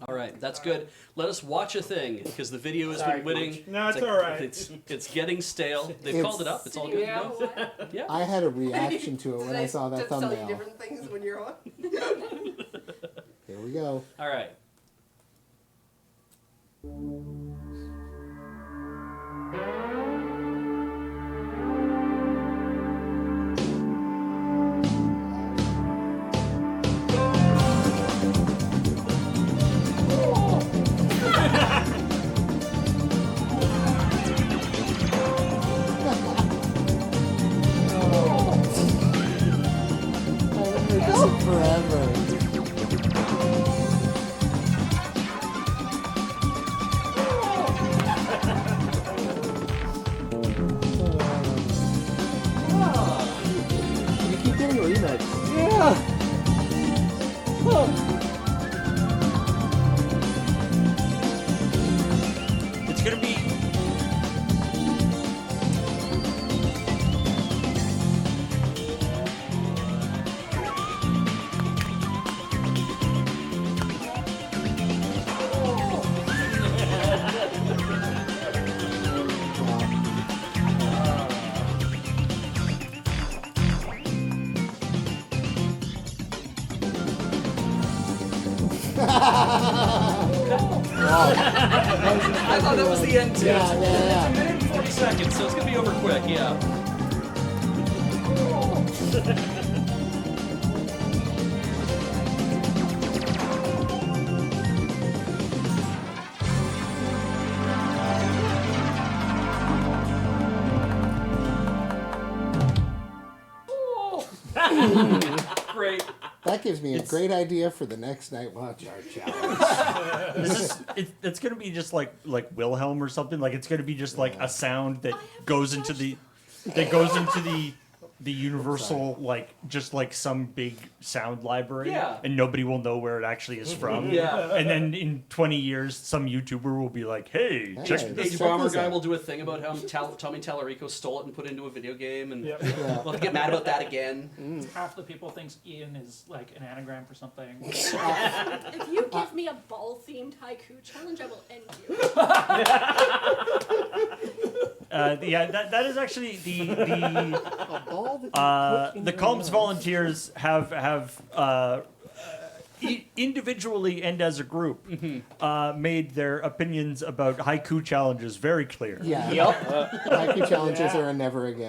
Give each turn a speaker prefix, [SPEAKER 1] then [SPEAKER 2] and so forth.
[SPEAKER 1] All right, that's good. Let us watch a thing, because the video has been winning.
[SPEAKER 2] No, it's all right.
[SPEAKER 1] It's getting stale. They've called it up. It's all good to go. Yeah.
[SPEAKER 3] I had a reaction to it when I saw that
[SPEAKER 4] tell you
[SPEAKER 3] thumbnail.
[SPEAKER 4] different things when you're on.
[SPEAKER 3] Here we go.
[SPEAKER 1] All right.
[SPEAKER 3] I haven't heard this in forever. You keep getting remixed. Yeah.
[SPEAKER 5] It's gonna be.
[SPEAKER 1] I thought that was the end, too.
[SPEAKER 3] Yeah.
[SPEAKER 1] It's a minute and 40 seconds, so it's going to be over quick, yeah. Great.
[SPEAKER 3] That gives me a great idea for the next Night Watch Art Challenge.
[SPEAKER 5] It's gonna be just like Wilhelm or something. Like it's gonna be just like a sound that goes into the universal just like some big sound library.
[SPEAKER 1] Yeah.
[SPEAKER 5] And nobody will know where it actually is from.
[SPEAKER 1] Yeah.
[SPEAKER 5] And then in 20 years, some YouTuber will be like, "Hey, check
[SPEAKER 3] Hey,
[SPEAKER 5] this."
[SPEAKER 1] Age
[SPEAKER 3] check
[SPEAKER 1] Bomber
[SPEAKER 3] this
[SPEAKER 1] guy
[SPEAKER 3] out.
[SPEAKER 1] will do a thing about how Tommy Tallarico stole it and put it into a video game, and
[SPEAKER 2] Yep.
[SPEAKER 3] Yeah.
[SPEAKER 1] we'll get mad about that again.
[SPEAKER 6] Half the people thinks Ian is like an anagram for something.
[SPEAKER 7] If you give me a ball-themed haiku challenge, I will end you.
[SPEAKER 5] That is actually the Calms volunteers have individually and as a group made their opinions about haiku challenges very clear.
[SPEAKER 3] Yeah. Haiku challenges are a never again.